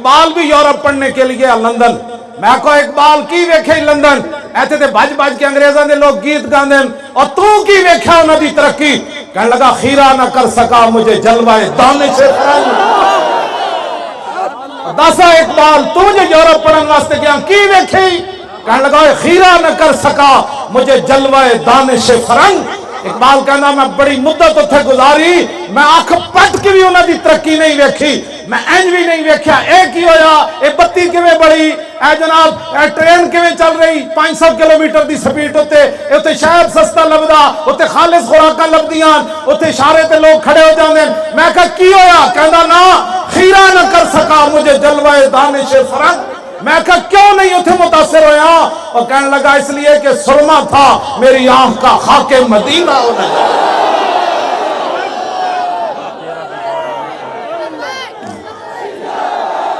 اقبال بھی یورپ پڑھنے کے لیے لندن، میں کو اقبال کی ویکھے لندن ایتھے تے بھج بھج کے انگریزاں دے لوگ گیت گاندے اور تو کی ویکھیا انہاں دی ترقی، کہنے لگا خیرہ نہ کر سکا مجھے جلوہ دانش فرنگ۔ دسا اقبال تو جو یورپ پڑھن واسطے گیا کی ویکھی، کہنے لگا خیرہ نہ کر سکا مجھے جلوہ دانش فرنگ۔ اقبال کہنا میں بڑی مدت اتھے گزاری، میں آنکھ پٹ کی بھی انہاں دی ترقی نہیں ویکھی، میں اینج بھی نہیں ویکھیا ایک ہی ہویا اے بتی کیویں بڑی، اے جناب اے ٹرین کیویں چل رہی 500 کلومیٹر دی سپیڈ اتنے شہر سستا لبدا، اتنے خالص خوراکاں لبدیاں، اتنے اشارے تے لوگ کھڑے ہو جاندے۔ میں کہا کی ہویا، کہندا نا خیرہ نہ کر سکا مجھے جلوہ دانش فرنگ۔ میں کہا کیوں نہیں اتھے متاثر ہویا، اور کہنے لگا اس لیے کہ سرما تھا میری آنکھ کا خاک مدینہ ہونا۔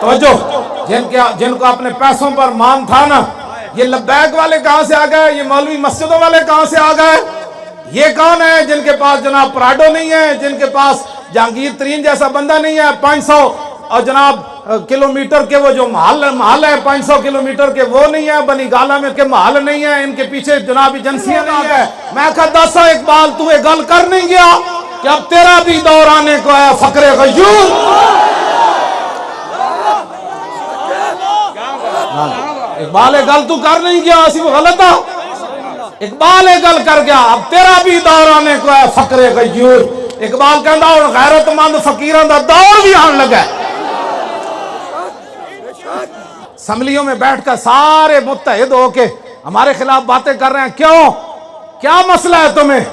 توجہ، جن کو اپنے پیسوں پر مان تھا نا، یہ لبیک والے کہاں سے آ گئے، یہ مولوی مسجدوں والے کہاں سے آ گئے، یہ کون ہے جن کے پاس جناب پراڈو نہیں ہے، جن کے پاس جہانگیر ترین جیسا بندہ نہیں ہے، 500 اور جناب کلومیٹر کے وہ جو محل ہے 500 کلومیٹر کے وہ نہیں ہے، بنی گالا میں کے محل نہیں ہے، ان کے پیچھے جناب ایجنسیاں نہیں ہے۔ میں کہا دسا اقبال تو یہ گل کر نہیں گیا کہ اب تیرا بھی دور آنے کو ہے فقر غیور۔ اقبال ایک گل تو کر نہیں گیا، اسی وہ غلط ہے، اقبال ایک گل کر گیا اب تیرا بھی دور آنے کو ہے فقر غیور۔ اقبال کہندا اور غیرت مند فقیران دا دور بھی آن لگا ہے۔ اسمبلیوں میں بیٹھ کر سارے متحد ہو کے ہمارے خلاف باتیں کر رہے ہیں، کیوں؟ کیا مسئلہ ہے تمہیں؟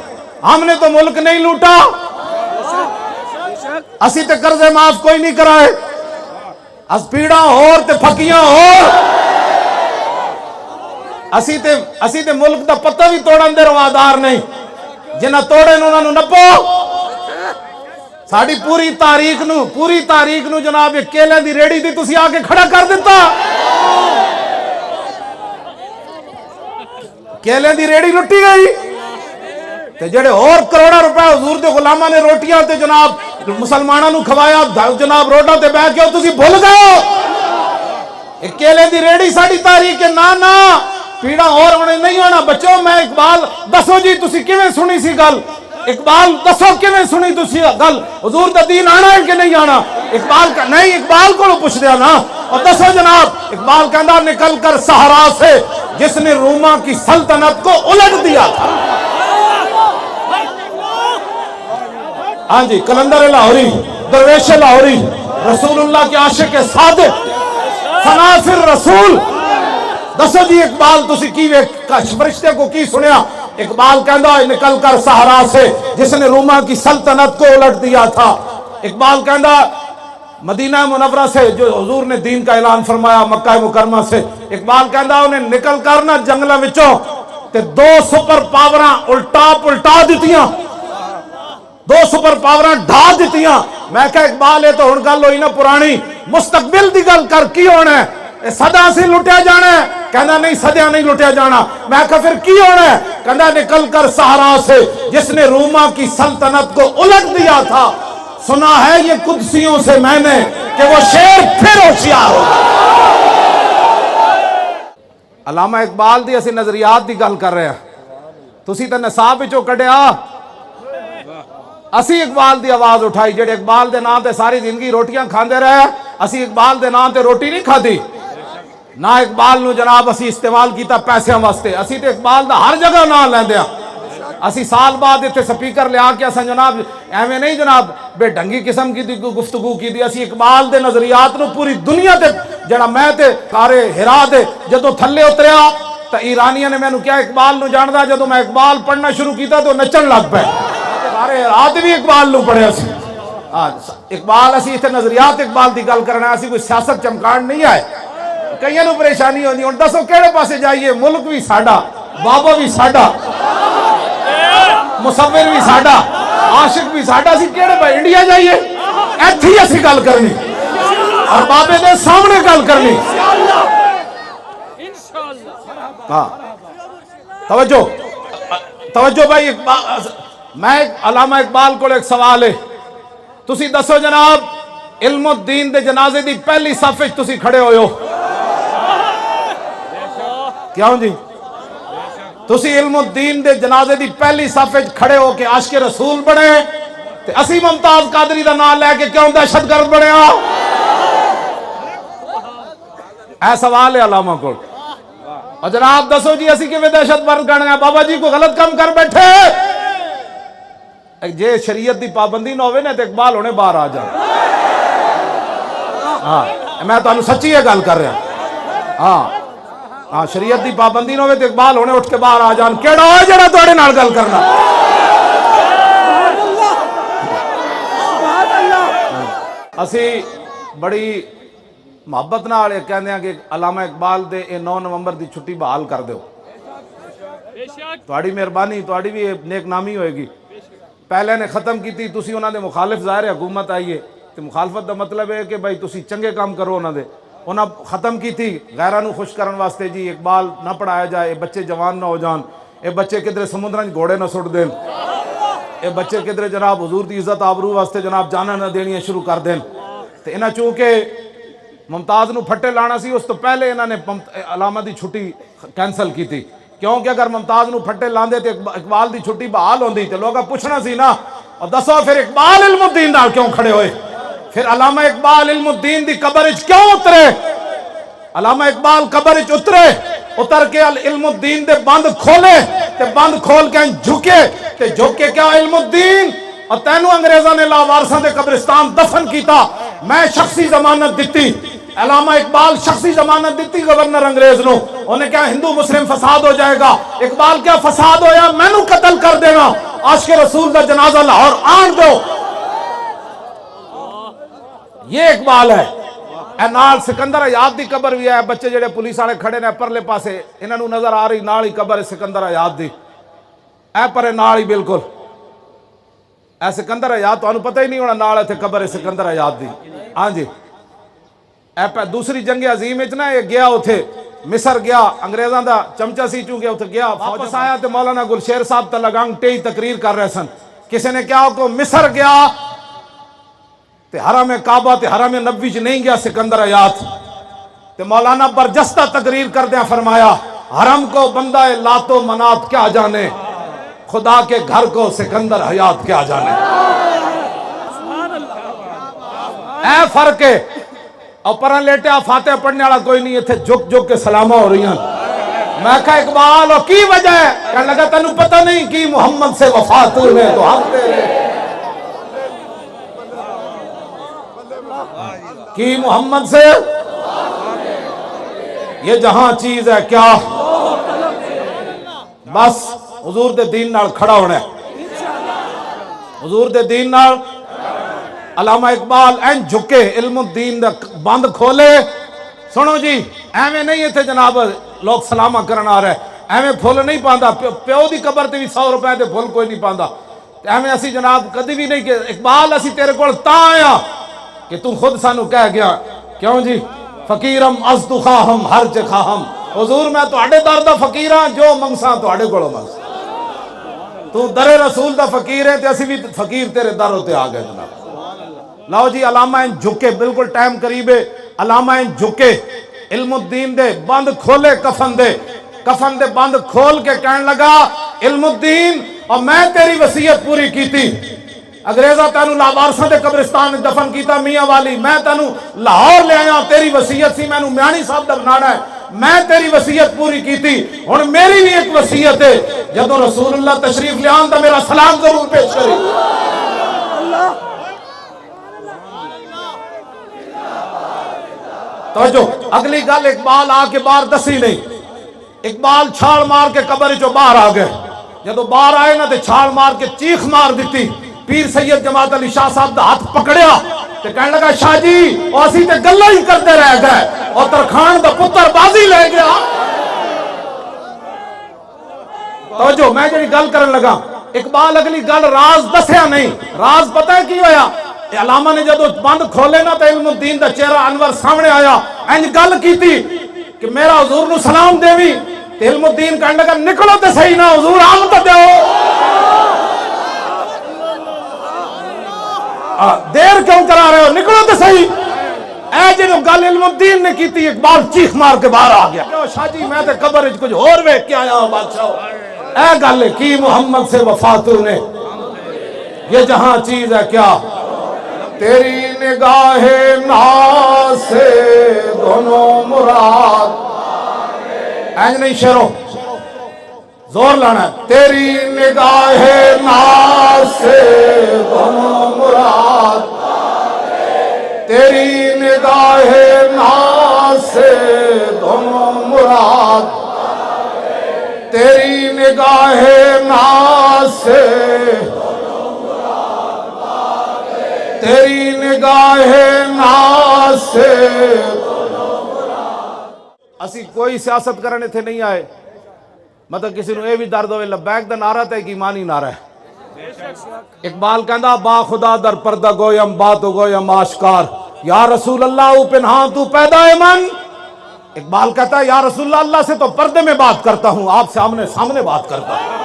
ہم نے تو ملک نہیں لوٹا، اسی تے قرضے معاف کوئی نہیں کرائے، اس پیڑاں اور تے پھکیاں اور، اسی تے ملک دا پتہ بھی توڑن دے روادار نہیں، جنہ توڑے انہوں نے نپو۔ ساڑی پوری تاریخ نو جناب یہ کیلے دی ریڑی دی تسی آگے کھڑا کر دیتا، کیلے دی ریڑی لٹی گئی، تے جڑے اور کروڑا روپے حضور دے غلامہ نے روٹیاں تے جناب مسلمانہ نو کھوایا جناب روٹا تے بیٹھ کے تسی بھول گئے ہو۔ ایک کیلے دی ریڑی ساڑی تاریخ ہے، نا پیڑا اور ہونے نہیں ہونا۔ بچوں میں اقبال دسو جی تسی کیویں سنی سی گل، اقبال دسو کیویں سنی تسی گل، حضور دا دین آنا ہے کہ نہیں آنا؟ اقبال کا نہیں، اقبال کو پوچھ دیا نا، اور دسو جناب اقبال کہندا نکل کر صحرا سے جس نے روما کی سلطنت کو الٹ دیا تھا۔ ہاں جی، کلندر لاہوری، درویش لاہوری، رسول اللہ کے عاشق صادق، فنافر رسول، دسو جی اقبال تسی کی فرشتے کو کی سنیا؟ اقبال کہندا نکل کر صحرا سے جس نے روما کی سلطنت کو الٹ دیا تھا۔ اقبال کہندا مدینہ منورہ سے جو حضور نے دین کا اعلان فرمایا مکہ مکرمہ سے، اقبال کہندا انہیں نکل کر نہ جنگلہ وچوں تے 2 سپر پاوراں الٹا دیتیاں، 2 سپر پاوراں ڈھا دیتیاں۔ میں کہا اقبال ہے تو ہن گل ہوئی نا پرانی، مستقبل دی گل کر کی ہونا ہے؟ صدا سے لٹیا جانا ہے؟ کہنا نہیں صدیاں نہیں لٹیا جانا۔ میں کہا پھر کی ہونا ہے؟ کہنا نکل کر صحرا سے جس نے روما کی سلطنت کو الٹ دیا تھا، سنا ہے یہ قدسیوں سے میں نے کہ وہ شیر پھر ہوشیار ہو۔ علامہ اقبال دی اسی نظریات دی گل کر رہے ہیں، تسی تے نصاب وچوں کڈیا، اسی اقبال دی آواز اٹھائی جڑے اقبال دے نام تے ساری زندگی روٹیاں کھاندے رہے، اسی اقبال دے نام تے روٹی نہیں کھادی، نہ اقبال نو جناب اسی استعمال کیتا پیسیاں واسطے، اسی تے اقبال دا ہر جگہ نام لیندے ہیں۔ اسی سال بعد اتنے سپیکر لیا کے اساں جناب ایویں نہیں جناب بے ڈھنگی قسم کی گفتگو کی دی، اسی اقبال دے نظریات نو پوری دنیا تے جڑا میں تے کارے ہرا دے جدو تھلے اتریا تو ایرانیاں نے مینوں کیا اقبال نو جاندا، جدو میں اقبال پڑھنا شروع کیتا تو نچن لگ پے، سارے ہرا بھی اقبال نو پڑھیا سی۔ اقبال اسی اتنے نظریات اقبال دی گل کرنا، اسی کوئی سیاست چمکان نہیں آئے۔ کئیاں نو پریشانی ہوندی، ہن دسو کیڑے پاسے جائیے، ملک بھی ساڈا، بابا بھی ساڈا، مصور بھی ساڈا، عاشق بھی ساڈا، اسی کیڑے پاسے انڈیا جائیے؟ ایتھے ہی اسی گل کرنی اور بابے دے سامنے گل کرنی۔ ہاں توجہ بھائی، میں علامہ اقبال کو ایک سوال ہے، تسی دسو جناب علم الدین دے جنازے دی پہلی صف وچ تسی کھڑے ہوئے ہو کیوں جی تسی علم الدین دے جنازے دی پہلی صف وچ کھڑے ہو کے عاشق رسول بنے تے اسی ممتاز قادری دا نام لے کے کیوں دہشت گرد بنے ہو اے سوال ہے علامہ کو اور جناب دسو جی اسی کیویں دہشت گرد گنے بابا جی کو غلط کام کر بیٹھے جے شریعت دی پابندی نہ ہوئے نا تے اقبال ہونے باہر آ جائے ہاں میں تو سچی ہے گل کر رہا ہاں شریعت دی پابندی نہ ہوئے تے اقبال ہونے اٹھ کے باہر آ جان کیڑا ہوئے جڑا تواڈے نال گل کرنا اسی بڑی محبت نال کہندے ہیں کہ علامہ اقبال دے 9 نومبر دی چھٹی بحال کر دیو تواڈی مہربانی تواڈی بھی نیک نامی ہوئے گی پہلے نے ختم کی تھی تسی انہاں دے مخالف ظاہر ہے حکومت آئیے تے مخالفت دا مطلب ہے کہ بھائی تسی چنگے کام کرو انہاں دے انہاں ختم کی تھی غیراں نو خوش کرن واسطے جی اقبال نہ پڑھایا جائے بچے جوان نہ ہو جان اے بچے کدھر سمندراں وچ گھوڑے نہ سٹ دین اے بچے کدھر جناب حضور دی عزت آبرو واسطے جناب جاناں نہ دینیاں شروع کر دین تے انہاں چونکہ ممتاز نو پھٹے لانا سی اس تو پہلے انہاں نے علامہ دی چھٹی کینسل کی تھی کیونکہ اگر ممتاز نو پھٹے لاندے تے اقبال دی چھٹی بحال ہوندی تے لوگاں پوچھنا سی نا اور دسو پھر اقبال علم الدین نال کیوں کھڑے ہوئے پھر علامہ اقبال علم الدین دی قبر وچ کیوں اترے علامہ اقبال قبر وچ اتر کے علم الدین دے بند کھولے تے بند کھول کے جھکے تے جھک کے کیا علم الدین اور تینوں انگریزاں نے لاوارثاں دے قبرستان دفن کیتا میں شخصی ضمانت دیتی علامہ اقبال شخصی ضمانت دیتی گورنر انگریز نو انہیں کیا ہندو مسلم فساد ہو جائے گا اقبال کیا فساد ہویا میں نو قتل کر دینا عاشق رسول دا جنازہ لاہور آن دو یہ اقبال ہے اے نال سکندر حیات دی قبر بھی ہے بچے جڑے پولیس والے کھڑے نے پرلے پاسے انہاں نو نظر آ رہی نال ہی قبر سکندر حیات دی اے پرے نال ہی بالکل اے سکندر حیات تانوں پتہ ہی نہیں ہونا نال ایتھے قبر سکندر حیات دی ہاں جی اے دوسری جنگ عظیم وچ نا یہ گیا اوتھے مصر گیا انگریزاں دا چمچا سی چونکہ اوتھے گیا واپس آیا تے مولانا گلشیر صاحب تلگنگ ٹئی تقریر کر رہے سن کسی نے کیا کو مصر گیا تے حرم کعبہ تے حرم نبوی چ نہیں گیا سکندر حیات تے مولانا برجستہ تقریر کردیاں فرمایا حرم کو بندہ لات و منات کیا جانے خدا کے گھر کو سکندر حیات کیا جانے اے فرق ہے اور پران لیٹیا فاتح پڑھنے والا کوئی نہیں تھے جھک جھک کے سلامہ ہو رہی ہیں میں کہا اقبال اور کی وجہ ہے کہنے لگا تینوں پتہ نہیں کی محمد سے وفات ہوئے تو ہم تیرے کی محمد سے یہ جہاں چیز ہے کیا بس حضور دے دین نال کھڑا ہونا ہے حضور دے دین نال علامہ اقبال این جھکے علم الدین دا بند کھولے سنو جی ایویں نہیں ہے تھے جناب لوگ سلامہ کرنا آ رہے ایویں پھول نہیں پاندہ پیو دی قبر تے بھی 100 روپے دے پھول کوئی نہیں پاندہ ایویں اسی جناب کدی بھی نہیں کہ اقبال اسی تیرے کول تاں آیا کہ تو خود سانو کہہ گیا کیوں جی فقیرم از تو خواہم ہر چے خواہم حضور میں تو اڈے در دا فقیراں جو منگساں تو اڈے کولو منگساں تو در رسول دا فقیر ہے تے اسی بھی فقیر تیرے در ہوتے آ گئے جناب لاؤ جی علامہ ان جھکے بالکل ٹائم قریب ہے علامہ ان جھکے علم الدین دے بند کھولے کفن دے بند کھول کے کہنے لگا علم الدین اور میں تیری وصیت پوری کی تھی انگریزہ تینوں لاوارثاں دے قبرستان دفن کیتا میاں والی میں تینوں لاہور لے آیا تیری وصیت سی میں میانی صاحب دا بنانا ہے میں تیری وصیت پوری کی تھی اور میری بھی ایک وصیت ہے جدو رسول اللہ تشریف لے آن دا میرا سلام ضرور پیش کرے توجہ اگلی گل اقبال آ کے باہر دسی نہیں اقبال چھال مار کے قبر چو باہر آ گئے جدو باہر آئے نا تے چھال مار کے چیخ مار دیتی پیر سید جماعت علی شاہ صاحب دا ہاتھ پکڑیا تے کہنے لگا شاہ جی اور اسی تے گلہ ہی کرتے رہ گئے اور ترخان دا پتر بازی لے گیا توجہ میں جنہی گل کرن لگا اقبال اگلی گل راز دسیا نہیں راز پتہ ہے کی ہویا علامہ نے جدو بند کھولے نا تو علم الدین دا چہرہ انور سامنے آیا انج گل کی تھی کہ میرا حضور نو سلام دیوی تو علم الدین کہنے لگا نکلو تے صحیح نا حضور آمد دیو دیر کیوں کرا رہے ہو؟ نکلو تو صحیح۔ اے جنو گل علم الدین نے کی تھی، اقبال چیخ مار کے باہر آ گیا، شاہ جی میں تے قبر وچ کچھ اور ویکھ کے آیا ہوں بادشاہ۔ اے گل کی محمد سے وفا تو نے، یہ جہاں چیز ہے کیا؟ تیری نگاہ ناز سے دونوں مراد، اینج نہیں شیرو زور لانا ہے، تیری نگاہ ناز سے دونوں مراد، تیری نگاہ ناز سے دونوں مراد، تیری نگاہ ناز سے، تیری نگاہ ناز سے۔ اسی کوئی سیاست کرنے تھے نہیں آئے، مطلب کسی نے یہ بھی درد ہوئے لبیک دا نعرہ تے ایک ایمانی نعرہ ہے۔ اقبال کہندا با خدا در پردہ گویم بات گویم آشکار، یا رسول اللہ او پنہاں تو پیدا ہے من۔ اقبال کہتا ہے یا رسول اللہ، اللہ سے تو پردے میں بات کرتا ہوں، آپ سے آمنے سامنے بات کرتا ہوں۔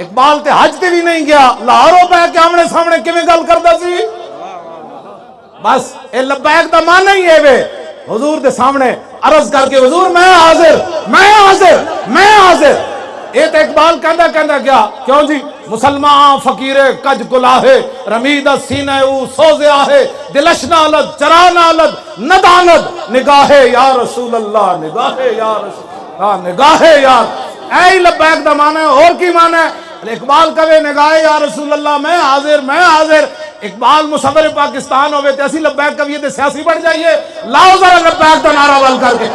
اقبال تے حج تے بھی نہیں گیا، لاہوروں پہ کے آمنے سامنے کیویں گل کردا سی؟ بس اے لبیک دا معنی ہی ہے وے حضور دے سامنے عرض کر کے حضور میں حاضر، میں حاضر، میں حاضر۔ یہ تو اقبال کہندا کیا؟ کیوں جی؟ مسلمان فقیر کج گلاہے رمید سینہ او سوزے آہے، دلش نالد چرا نالد نداند، نگاہ یا رسول اللہ، نگاہ یا رسول اللہ، نگاہ یا۔ اے لبیک دا معنی ہے، اور کی معنی ہے؟ اقبال کہے نگاہ یا رسول اللہ، میں حاضر، میں حاضر۔ اقبال مصور پاکستان ہوئے تے اسی لبیک کہیے تے سیاسی بڑھ جائیے۔ لاؤ ذرا لبیک دا نعرہ بل کر کے۔